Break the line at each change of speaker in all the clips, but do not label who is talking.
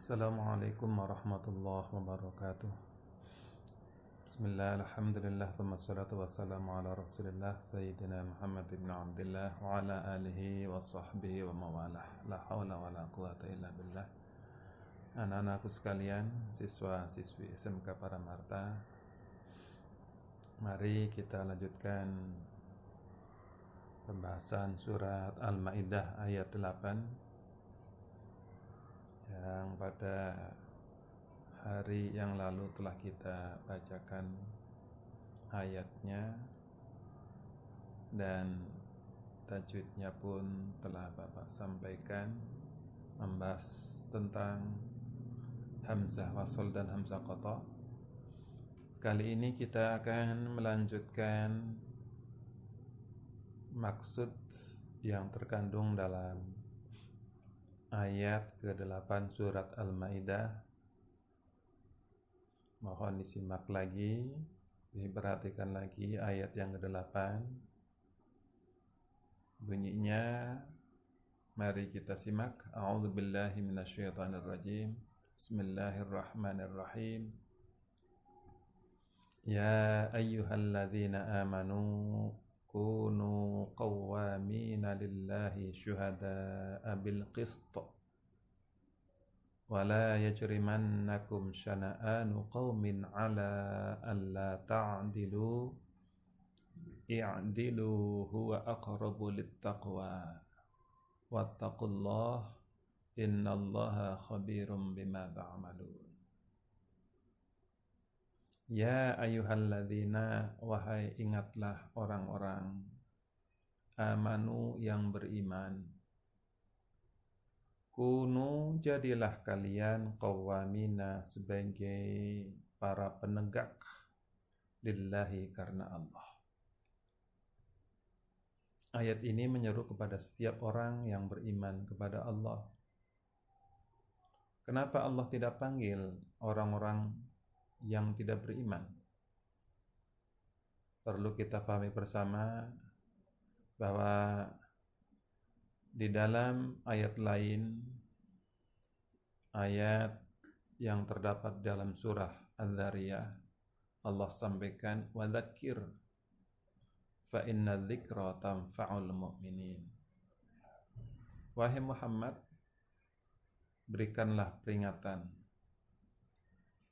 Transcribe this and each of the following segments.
Assalamualaikum warahmatullahi wabarakatuh. Bismillah, alhamdulillah, thumma salatu wassalamu ala rasulillah Sayyidina Muhammad ibn Abdillah wa ala alihi wa sahbihi wa mawalah. La hawla wa la quwata illa billah. Anak-anakku sekalian, siswa-siswi SMK Paramarta, mari kita lanjutkan pembahasan surat Al-Maidah ayat 8 yang pada hari yang lalu telah kita bacakan ayatnya dan tajwidnya pun telah Bapak sampaikan, membahas tentang hamzah wasl dan hamzah qata. Kali ini kita akan melanjutkan maksud yang terkandung dalam ayat ke-8 surat Al-Maidah. Mohon disimak lagi, diperhatikan lagi ayat yang ke-8. Bunyinya, mari kita simak. A'udzubillahi minasyaitonirrajim. Bismillahirrahmanirrahim. Ya ayyuhalladzina amanu kunu qawwamina lillahi syuhada'a bil qist wa la yajrimannakum syana'anu qaumin ala alla ta'dilu i'dilu huwa aqrabu littaqwa wattaqullaha innallaha khabirum bima ta'malun. Ya ayyuhalladzina, wahai ingatlah orang-orang amanu yang beriman. Kunu, jadilah kalian qawwamina, sebagai para penegak lillahi, karena Allah. Ayat ini menyeru kepada setiap orang yang beriman kepada Allah. Kenapa Allah tidak panggil orang-orang yang tidak beriman? Perlu kita pahami bersama bahwa di dalam ayat lain, ayat yang terdapat dalam surah Adz-Dzariyah, Allah sampaikan wa dzakir fa inna dzikra tanfa'ul mu'minin. Wahai Muhammad, berikanlah peringatan,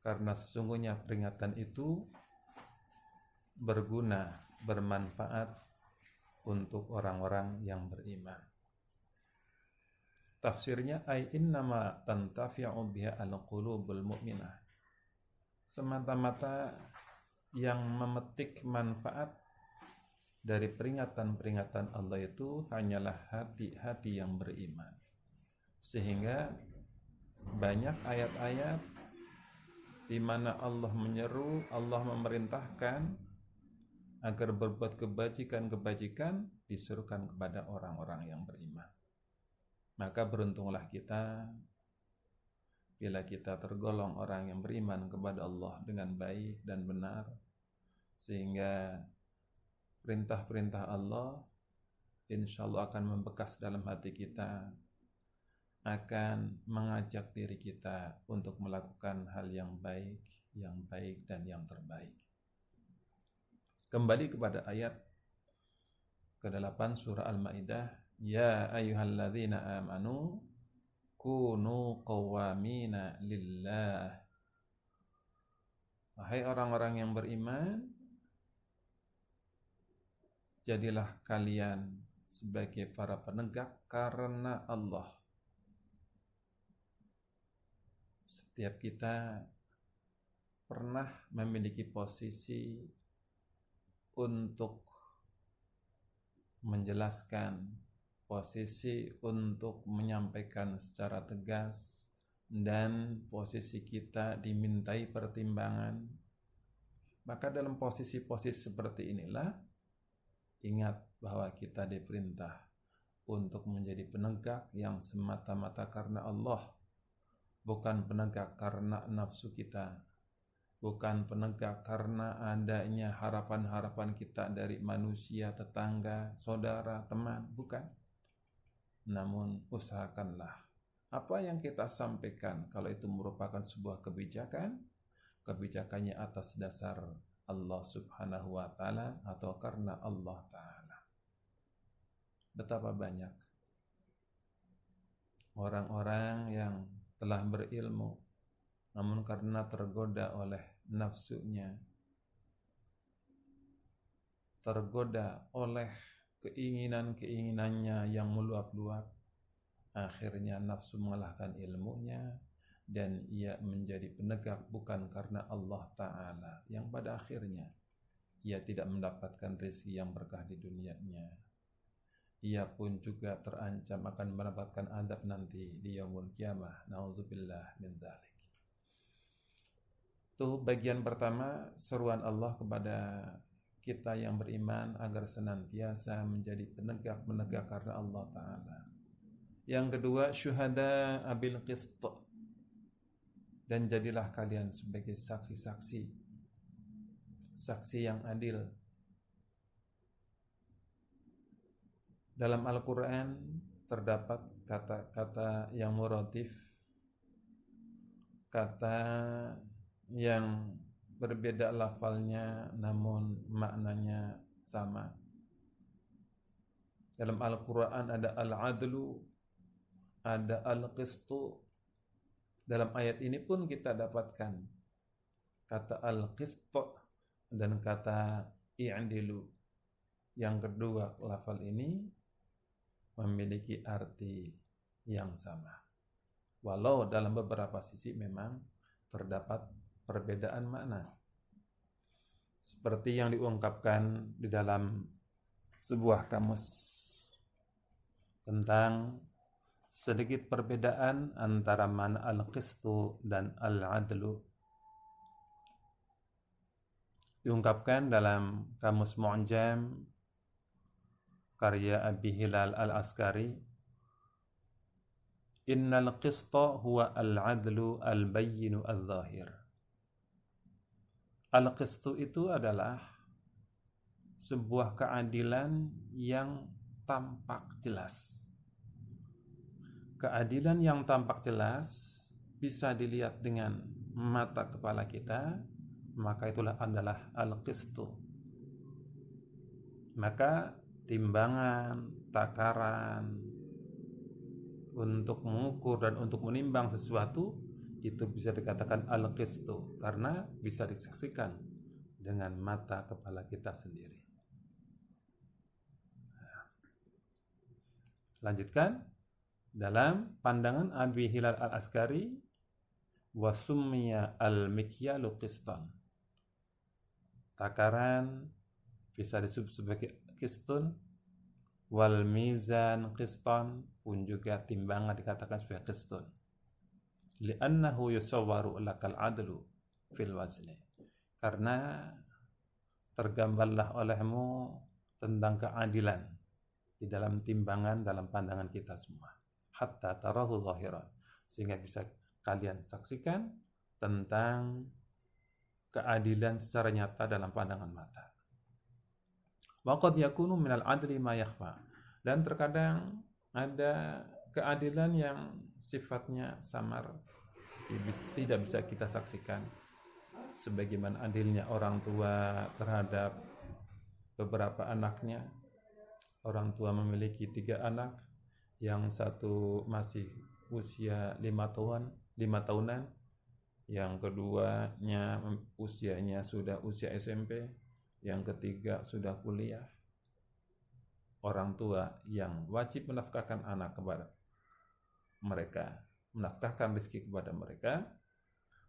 karena sesungguhnya peringatan itu berguna, bermanfaat untuk orang-orang yang beriman. Tafsirnya ay innama tantafi'u biha al-qulubul mu'minah. Semata-mata yang memetik manfaat dari peringatan-peringatan Allah itu hanyalah hati-hati yang beriman. Sehingga banyak ayat-ayat di mana Allah menyeru, Allah memerintahkan agar berbuat kebajikan-kebajikan, disuruhkan kepada orang-orang yang beriman. Maka beruntunglah kita bila kita tergolong orang yang beriman kepada Allah dengan baik dan benar, sehingga perintah-perintah Allah insya Allah akan membekas dalam hati kita, akan mengajak diri kita untuk melakukan hal yang baik dan yang terbaik. Kembali kepada ayat ke-8 surah Al-Maidah. Ya ayyuhalladzina amanu kunu qawwamina lillah. Wahai orang-orang yang beriman, jadilah kalian sebagai para penegak karena Allah. Setiap kita pernah memiliki posisi untuk menjelaskan, posisi untuk menyampaikan secara tegas, dan posisi kita dimintai pertimbangan. Maka dalam posisi-posisi seperti inilah, ingat bahwa kita diperintah untuk menjadi penegak yang semata-mata karena Allah, bukan penegak karena nafsu kita, bukan penegak karena adanya harapan-harapan kita dari manusia, tetangga, saudara, teman, bukan. Namun usahakanlah Apa yang kita sampaikan, kalau itu merupakan sebuah kebijakan, kebijakannya atas dasar Allah Subhanahu wa Ta'ala atau karena Allah Ta'ala. Betapa banyak orang-orang yang telah berilmu, namun karena tergoda oleh nafsunya, tergoda oleh keinginan-keinginannya yang meluap-luap, akhirnya nafsu mengalahkan ilmunya dan ia menjadi penegak bukan karena Allah Ta'ala, yang pada akhirnya ia tidak mendapatkan rezeki yang berkah di dunianya. Ia pun juga terancam akan mendapatkan adab nanti di yaumul kiamah. Na'udzubillah min dzalik. Itu bagian pertama, seruan Allah kepada kita yang beriman agar senantiasa menjadi penegak karena Allah Ta'ala. Yang kedua, syuhada bil qist, dan jadilah kalian sebagai saksi-saksi, saksi yang adil. Dalam Al-Quran terdapat kata-kata yang muratif, kata yang berbeda lafalnya namun maknanya sama. Dalam Al-Quran ada al-adlu, ada al-qistu. Dalam ayat ini pun kita dapatkan kata al-qistu dan kata i'dilu. Yang kedua lafal ini memiliki arti yang sama, walau dalam beberapa sisi memang terdapat perbedaan makna, seperti yang diungkapkan di dalam sebuah kamus tentang sedikit perbedaan antara makna al-qistu dan al-adlu. Diungkapkan dalam kamus Mu'jam karya Abi Hilal Al-Askari, innal qista huwa al-adlu al-bayyinu al-zahir. Al-qistu itu adalah sebuah keadilan yang tampak jelas. Keadilan yang tampak jelas bisa dilihat dengan mata kepala kita, maka itulah adalah al-qistu. Maka timbangan, takaran untuk mengukur dan untuk menimbang sesuatu itu bisa dikatakan al-qistu karena bisa disaksikan dengan mata kepala kita sendiri. Lanjutkan dalam pandangan Abi Hilal Al-Askari, wasummiya al-mikyalu qistan. Takaran bisa disebut sebagai qistun, wal mizan qistan pun juga timbangan dikatakan sebagai qistun. Li'annahu yusawwaru lakal adlu fil wazni. Karena tergambarlah olehmu tentang keadilan di dalam timbangan dalam pandangan kita semua. Hatta tarahu zahiran, sehingga bisa kalian saksikan tentang keadilan secara nyata dalam pandangan mata. Wa qad yakunu minal adli ma yakhfa, dan terkadang ada keadilan yang sifatnya samar, tidak bisa kita saksikan, sebagaimana adilnya orang tua terhadap beberapa anaknya. Orang tua memiliki 3 anak, yang satu masih usia 5 tahunan, yang keduanya usianya sudah usia SMP, yang ketiga sudah kuliah. Orang tua yang wajib menafkahkan anak kepada mereka, menafkahkan rezeki kepada mereka,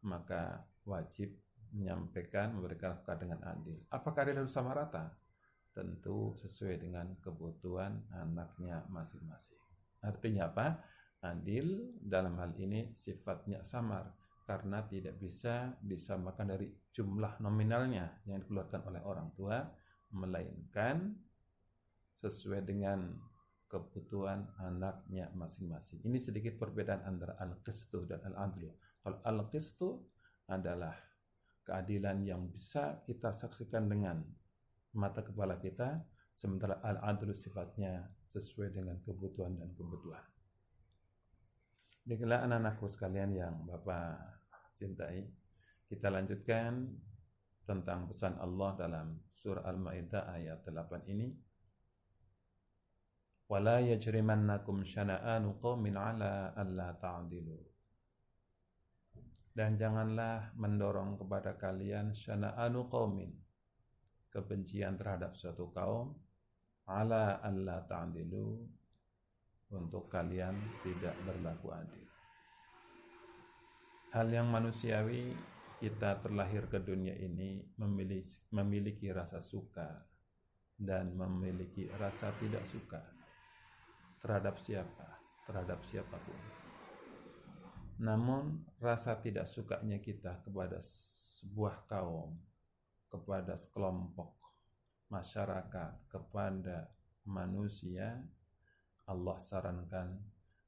maka wajib menyampaikan, memberikan nafkah dengan adil. Apakah adil harus sama rata? Tentu sesuai dengan kebutuhan anaknya masing-masing. Artinya apa? Adil dalam hal ini sifatnya samar, karena tidak bisa disamakan dari jumlah nominalnya yang dikeluarkan oleh orang tua, melainkan sesuai dengan kebutuhan anaknya masing-masing. Ini sedikit perbedaan antara al-qistu dan al-adlu. Kalau al-qistu adalah keadilan yang bisa kita saksikan dengan mata kepala kita, sementara al-adlu sifatnya sesuai dengan kebutuhan dan kebutuhan. Baiklah anak-anakku sekalian yang Bapak cintai, kita lanjutkan tentang pesan Allah dalam surah Al-Maidah ayat 8 ini. Wala yajrimannakum syana'anu qaumin 'ala alla ta'dilu. Dan janganlah mendorong kepada kalian syana'anu qaumin, kebencian terhadap suatu kaum, 'ala alla ta'dilu, untuk kalian tidak berlaku adil. Hal yang manusiawi, kita terlahir ke dunia ini memiliki rasa suka dan memiliki rasa tidak suka terhadap siapapun. Namun rasa tidak sukanya kita kepada sebuah kaum, kepada sekelompok masyarakat, kepada manusia, Allah sarankan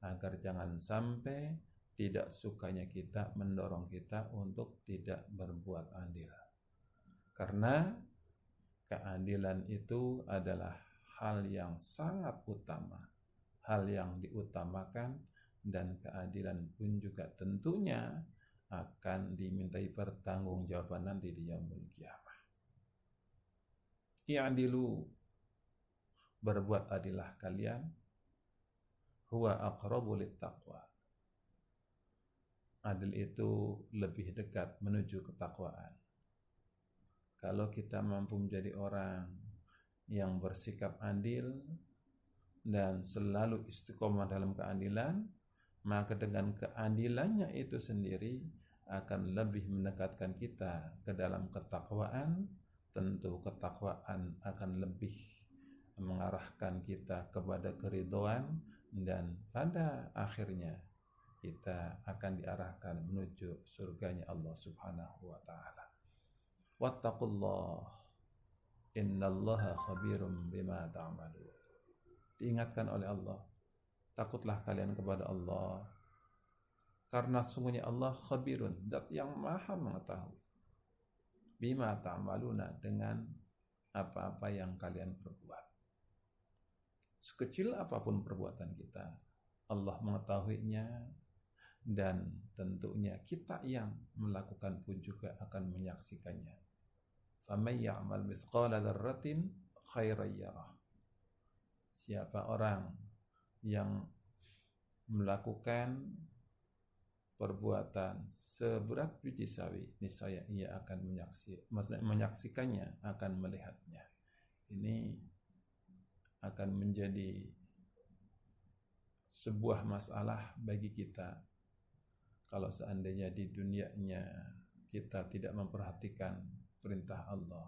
agar jangan sampai tidak sukanya kita mendorong kita untuk tidak berbuat adil. Karena keadilan itu adalah hal yang sangat utama, hal yang diutamakan, dan keadilan pun juga tentunya akan dimintai pertanggungjawaban nanti di yaumul qiyamah. I'dilu, berbuat adillah kalian, huwa aqrabu littaqwa. Adil itu lebih dekat menuju ketakwaan. Kalau kita mampu menjadi orang yang bersikap adil dan selalu istiqomah dalam keadilan, maka dengan keadilannya itu sendiri akan lebih mendekatkan kita ke dalam ketakwaan. Tentu ketakwaan akan lebih mengarahkan kita kepada keridhaan, dan pada akhirnya kita akan diarahkan menuju surganya Allah Subhanahu wa taala. Wattaqullah innallaha khabirum bima ta'malun. Diingatkan oleh Allah, takutlah kalian kepada Allah, karena sungguhnya Allah khabirun, zat yang maha mengetahui, bima ta'maluna, dengan apa-apa yang kalian perbuat. Sekecil apapun perbuatan kita, Allah mengetahuinya, dan tentunya kita yang melakukan pun juga akan menyaksikannya. Faman ya'mal mithqala dzarratin khairan yarah. Siapa orang yang melakukan perbuatan seberat biji sawi, niscaya ia akan menyaksikannya, akan melihatnya. Ini akan menjadi sebuah masalah bagi kita kalau seandainya di dunianya kita tidak memperhatikan perintah Allah,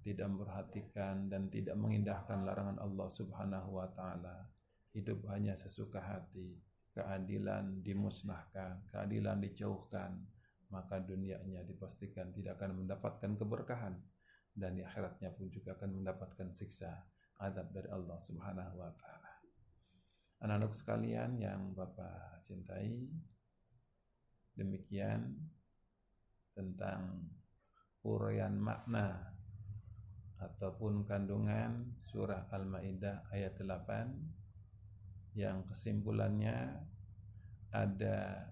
tidak memperhatikan dan tidak mengindahkan larangan Allah Subhanahu wa taala, hidup hanya sesuka hati, keadilan dimusnahkan, keadilan dijauhkan, maka dunianya dipastikan tidak akan mendapatkan keberkahan, dan di akhiratnya pun juga akan mendapatkan siksa, azab dari Allah Subhanahu wa taala. Anak-anak sekalian yang Bapak cintai, demikian tentang uraian makna ataupun kandungan surah Al-Maidah ayat 8, yang kesimpulannya ada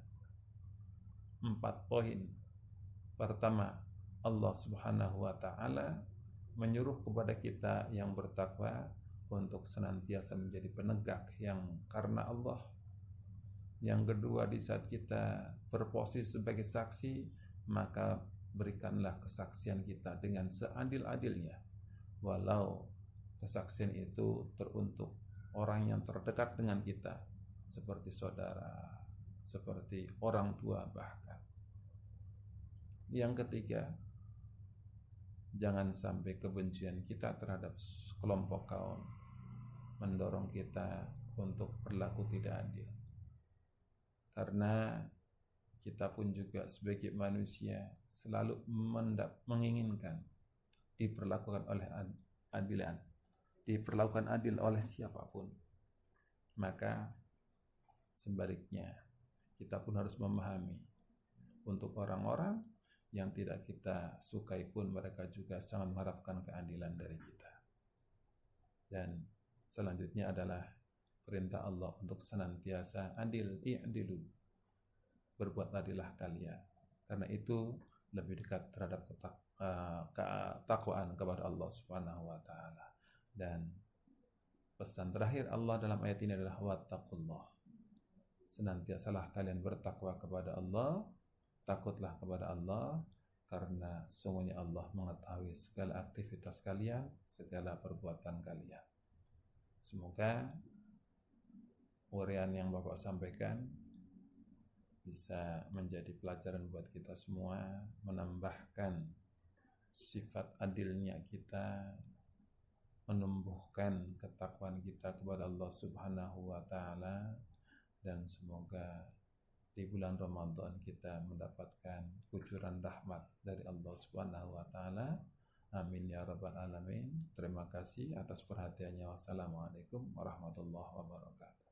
4 poin. Pertama, Allah Subhanahu wa taala menyuruh kepada kita yang bertakwa untuk senantiasa menjadi penegak yang karena Allah. Yang kedua, di saat kita berposisi sebagai saksi, maka berikanlah kesaksian kita dengan seadil-adilnya, walau kesaksian itu teruntuk orang yang terdekat dengan kita, seperti saudara, seperti orang tua bahkan. Yang ketiga, jangan sampai kebencian kita terhadap kelompok kaum mendorong kita untuk berlaku tidak adil. Karena kita pun juga sebagai manusia selalu menginginkan diperlakukan oleh adilan, diperlakukan adil oleh siapapun. Maka sebaliknya kita pun harus memahami, untuk orang-orang yang tidak kita sukai pun mereka juga sangat mengharapkan keadilan dari kita. Dan selanjutnya adalah perintah Allah untuk senantiasa adil, i'dilu, berbuat adillah kalian. Karena itu lebih dekat terhadap ketakwaan kepada Allah Subhanahu wa taala. Dan pesan terakhir Allah dalam ayat ini adalah wattaqullah. Senantiasalah kalian bertakwa kepada Allah, takutlah kepada Allah, karena sesungguhnya Allah mengetahui segala aktivitas kalian, segala perbuatan kalian. Semoga uraian yang Bapak sampaikan bisa menjadi pelajaran buat kita semua, menambahkan sifat adilnya kita, menumbuhkan ketakwaan kita kepada Allah Subhanahu wa taala, dan semoga di bulan Ramadan kita mendapatkan kucuran rahmat dari Allah Subhanahu wa taala. Amin ya rabbal alamin. Terima kasih atas perhatiannya. Wassalamualaikum warahmatullahi wabarakatuh.